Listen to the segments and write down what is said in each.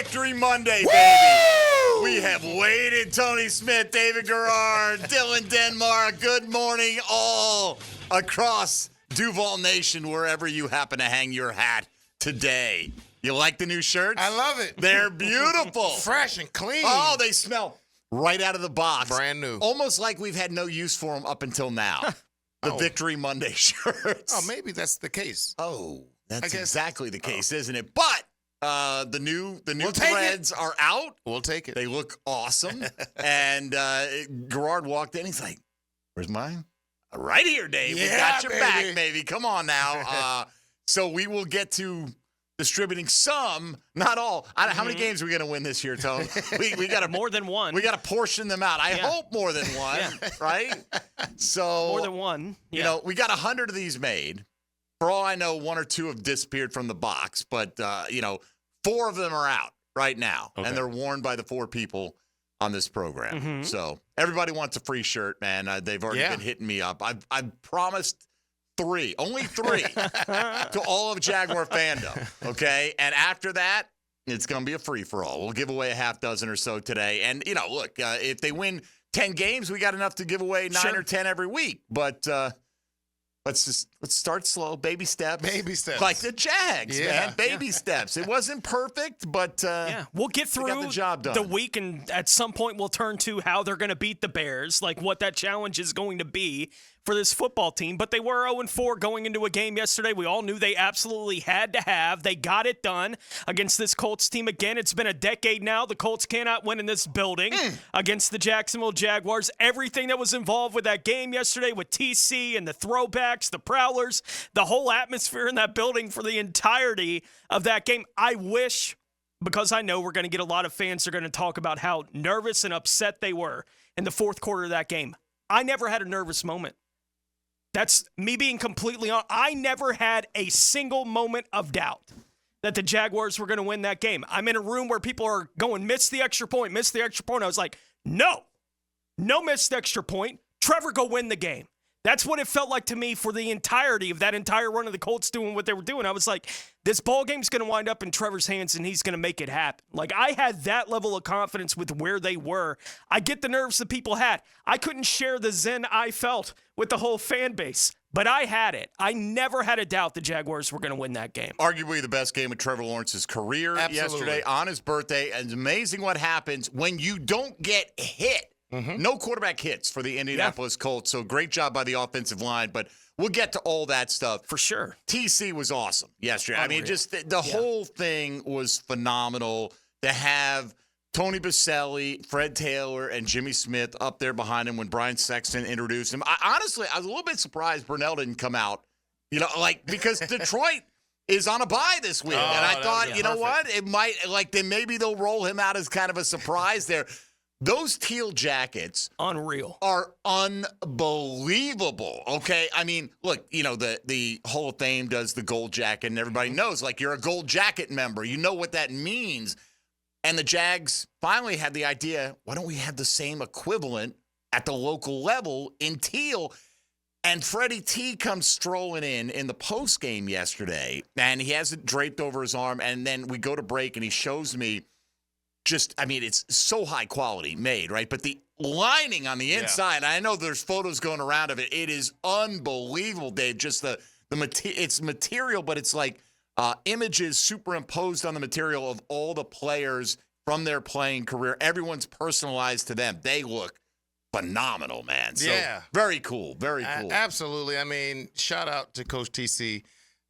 Victory Monday, baby. We have waited. Tony Smith, David Garrard, Dylan Denmark. Good morning, all across Duval Nation, wherever you happen to hang your hat today. You like the new shirts? I love it. They're beautiful. Fresh and clean. Oh, they smell right out of the box. Brand new. Almost like we've had no use for them up until now. The Victory Monday shirts. Oh, maybe that's the case. Oh, that's exactly the case, isn't it? But the new We'll threads are out. We'll take it. They look awesome. And Garrard walked in. He's like, "Where's mine?" Right here, Dave. We got your back, baby. Come on now. So we will get to distributing some, not all. How many games are we going to win this year, Tone? We got more than one. We got to portion them out. I hope more than one, right? So more than one. You know, we got 100 of these made. For all I know, one or two have disappeared from the box, but 4 of them are out right now, and they're worn by the 4 people on this program. Mm-hmm. So everybody wants a free shirt, man. They've already been hitting me up. I've promised 3, only 3, to all of Jaguar fandom. Okay, and after that, it's going to be a free for all. We'll give away a half dozen or so today, and look, if they win 10 games, we got enough to give away 9 or 10 every week, but. Let's start slow, baby steps. Baby steps. Like the Jags, man. Baby steps. It wasn't perfect, but we'll get through got the job done. The week, and at some point we'll turn to how they're going to beat the Bears, like what that challenge is going to be for this football team. But they were 0-4 going into a game yesterday we all knew they absolutely had to have. They got it done against this Colts team. Again, it's been a decade now. The Colts cannot win in this building against the Jacksonville Jaguars. Everything that was involved with that game yesterday with TC and the throwbacks, the Prowlers, the whole atmosphere in that building for the entirety of that game. I wish, because I know we're going to get a lot of fans that are going to talk about how nervous and upset they were in the fourth quarter of that game. I never had a nervous moment. That's me being completely honest. I never had a single moment of doubt that the Jaguars were going to win that game. I'm in a room where people are going, miss the extra point. I was like, no missed extra point. Trevor, go win the game. That's what it felt like to me for the entirety of that entire run of the Colts doing what they were doing. I was like, this ball game's going to wind up in Trevor's hands, and he's going to make it happen. Like, I had that level of confidence with where they were. I get the nerves that people had. I couldn't share the zen I felt with the whole fan base, but I had it. I never had a doubt the Jaguars were going to win that game. Arguably the best game of Trevor Lawrence's career yesterday on his birthday. And it's amazing what happens when you don't get hit. No quarterback hits for the Indianapolis Colts, so great job by the offensive line, but we'll get to all that stuff. For sure. TC was awesome yesterday. Unreal. I mean, just the whole thing was phenomenal to have Tony Baselli, Fred Taylor, and Jimmy Smith up there behind him when Brian Sexton introduced him. Honestly, I was a little bit surprised Burnell didn't come out, because Detroit is on a bye this week. And I thought, what? It might, then maybe they'll roll him out as kind of a surprise there. Those teal jackets unreal are unbelievable. Okay, I mean, look, the Hall of Fame does the gold jacket, and everybody knows, you're a gold jacket member. You know what that means. And the Jags finally had the idea, why don't we have the same equivalent at the local level in teal? And Freddie T comes strolling in the post game yesterday, and he has it draped over his arm, and then we go to break, and he shows me. It's so high quality made, right? But the lining on the inside, I know there's photos going around of it. It is unbelievable, Dave. Just it's material, but it's like images superimposed on the material of all the players from their playing career. Everyone's personalized to them. They look phenomenal, man. So, very cool. Very cool. Absolutely. I mean, shout out to Coach TC,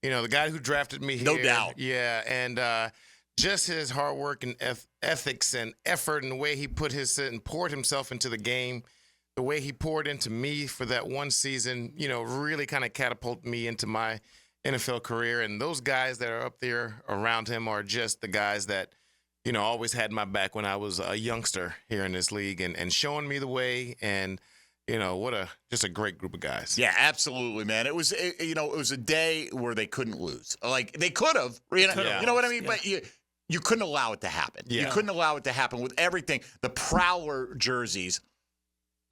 the guy who drafted me here. No doubt. Yeah, and just his hard work and ethics and effort and the way he poured himself into the game, the way he poured into me for that one season, really kind of catapulted me into my NFL career. And those guys that are up there around him are just the guys that, always had my back when I was a youngster here in this league and showing me the way. And, just a great group of guys. Yeah, absolutely, man. It was, it was a day where they couldn't lose. They could have, you know what I mean? Yeah. But you couldn't allow it to happen. Yeah. You couldn't allow it to happen with everything. The Prowler jerseys,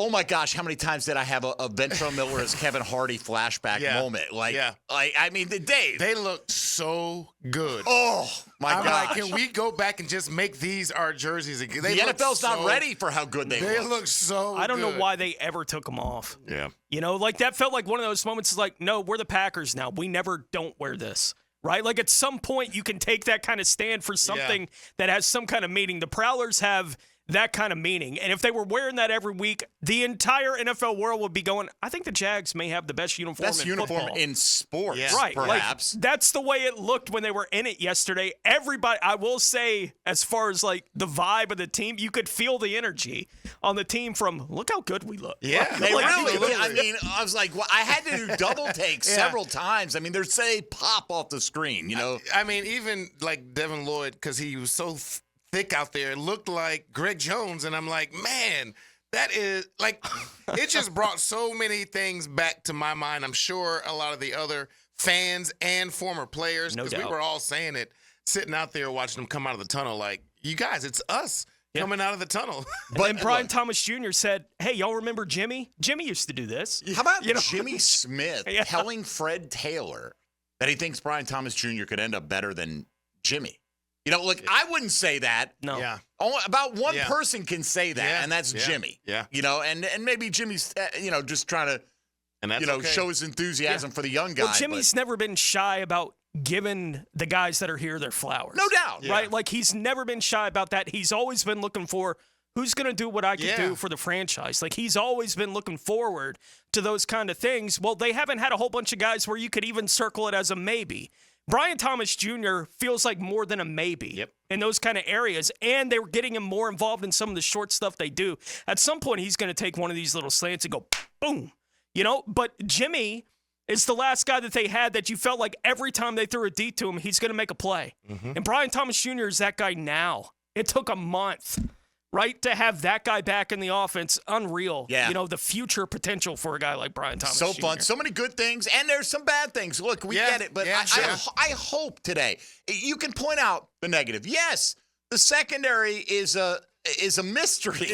oh my gosh, how many times did I have a Ventrell Miller as Kevin Hardy flashback moment? I mean, Dave. They look so good. Oh, my I'm gosh. like, can we go back and just make these our jerseys again? The NFL's not ready for how good they look. They look so I don't know good. why they ever took them off. Yeah. You know, like that felt like one of those moments is like, no, we're the Packers now. We never don't wear this. Right? Like at some point you can take that kind of stand for something that has some kind of meaning. The Prowlers have that kind of meaning. And if they were wearing that every week, the entire NFL world would be going, I think the Jags may have the best uniform in football. In sports, right, perhaps. Like, that's the way it looked when they were in it yesterday. Everybody, I will say, as far as like the vibe of the team, you could feel the energy on the team from, look how good we look. Yeah. They Like, really, I mean, I was like, well, I had to do double takes several times. I mean, there's a pop off the screen, you know. I mean, even like Devin Lloyd, because he was so thick out there, it looked like Greg Jones, and I'm like, man, that is like, it just brought so many things back to my mind. I'm sure a lot of the other fans and former players, because we were all saying it, sitting out there watching them come out of the tunnel, like, you guys, it's us coming out of the tunnel. But Brian Thomas Jr. said, hey, y'all remember Jimmy? Jimmy used to do this. How about Jimmy Smith telling Fred Taylor that he thinks Brian Thomas Jr. could end up better than Jimmy? You know, look, I wouldn't say that. No. Yeah. About one person can say that, and that's Jimmy. Yeah. You know, and maybe Jimmy's, just trying to, and that's show his enthusiasm for the young guy. Well, Jimmy's never been shy about giving the guys that are here their flowers. No doubt. Right? Like, he's never been shy about that. He's always been looking for who's going to do what I can do for the franchise. Like, he's always been looking forward to those kind of things. Well, they haven't had a whole bunch of guys where you could even circle it as a maybe. Brian Thomas Jr. feels like more than a maybe in those kind of areas, and they were getting him more involved in some of the short stuff they do. At some point, he's going to take one of these little slants and go, boom, But Jimmy is the last guy that they had that you felt like every time they threw a deep to him, he's going to make a play. Mm-hmm. And Brian Thomas Jr. is that guy now. It took a month. Right, to have that guy back in the offense, unreal. Yeah. The future potential for a guy like Brian Thomas So Jr. fun. So many good things, and there's some bad things. Look, we get it, but I hope today you can point out the negative. Yes, the secondary is a mystery,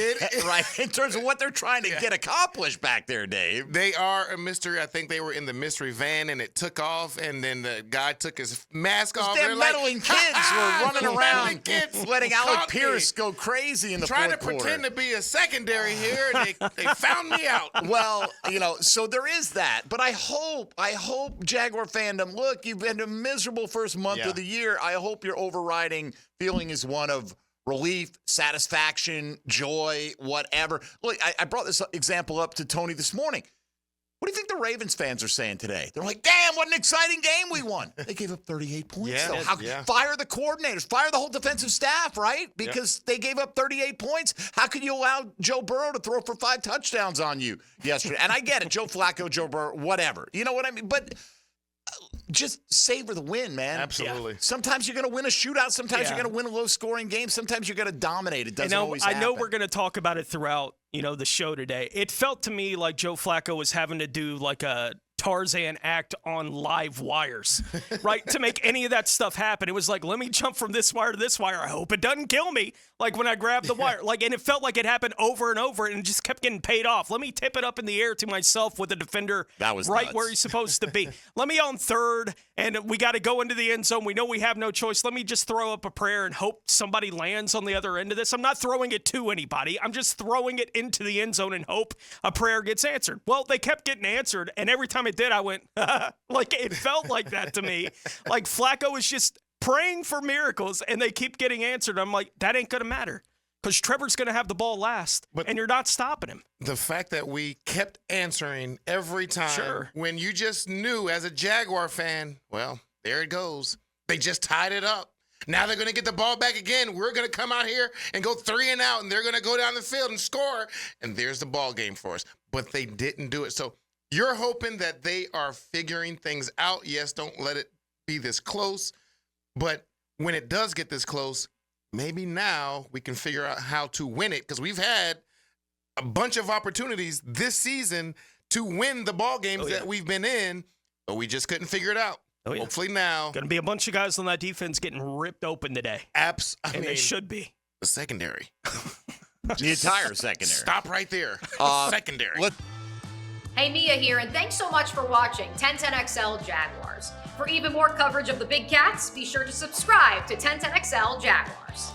right, in terms of what they're trying to get accomplished back there, Dave. They are a mystery. I think they were in the mystery van, and it took off, and then the guy took his mask off. Damn meddling kids were running around, letting Alec Pierce go crazy in the trying fourth to quarter. pretend to be a secondary here, and they found me out. Well, so there is that. But I hope Jaguar fandom, look, you've been a miserable first month of the year. I hope your overriding feeling is one of relief, satisfaction, joy, whatever. Look, I brought this example up to Tony this morning. What do you think the Ravens fans are saying today? They're like, damn, what an exciting game we won. They gave up 38 points. Fire the coordinators, fire the whole defensive staff, right? Because they gave up 38 points. How could you allow Joe Burrow to throw for 5 touchdowns on you yesterday? And I get it, Joe Flacco, Joe Burrow, whatever. You know what I mean? But just savor the win, man. Absolutely. Yeah. Sometimes you're going to win a shootout. Sometimes you're going to win a low-scoring game. Sometimes you're going to dominate. It doesn't always happen. I know we're going to talk about it throughout, the show today. It felt to me like Joe Flacco was having to do like a Tarzan act on live wires, right? To make any of that stuff happen. It was like, let me jump from this wire to this wire. I hope it doesn't kill me. Like when I grabbed the wire, and it felt like it happened over and over and just kept getting paid off. Let me tip it up in the air to myself with the defender nuts. Where he's supposed to be. Let me on third, and we got to go into the end zone. We know we have no choice. Let me just throw up a prayer and hope somebody lands on the other end of this. I'm not throwing it to anybody. I'm just throwing it into the end zone and hope a prayer gets answered. Well, they kept getting answered, and every time it did, I went, like it felt like that to me. Like Flacco is just praying for miracles, and they keep getting answered. I'm like, that ain't going to matter because Trevor's going to have the ball last, and you're not stopping him. The fact that we kept answering every time when you just knew as a Jaguar fan, well, there it goes. They just tied it up. Now they're going to get the ball back again. We're going to come out here and go 3 and out, and they're going to go down the field and score, and there's the ball game for us. But they didn't do it. So you're hoping that they are figuring things out. Yes, don't let it be this close. But when it does get this close, maybe now we can figure out how to win it, because we've had a bunch of opportunities this season to win the ball games that we've been in, but we just couldn't figure it out. Hopefully now. Going to be a bunch of guys on that defense getting ripped open today. I mean, they should be. The secondary. The entire secondary. Stop right there. Secondary. Hey, Mia here, and thanks so much for watching 1010XL Jaguars. For even more coverage of the Big Cats, be sure to subscribe to 1010XL Jaguars.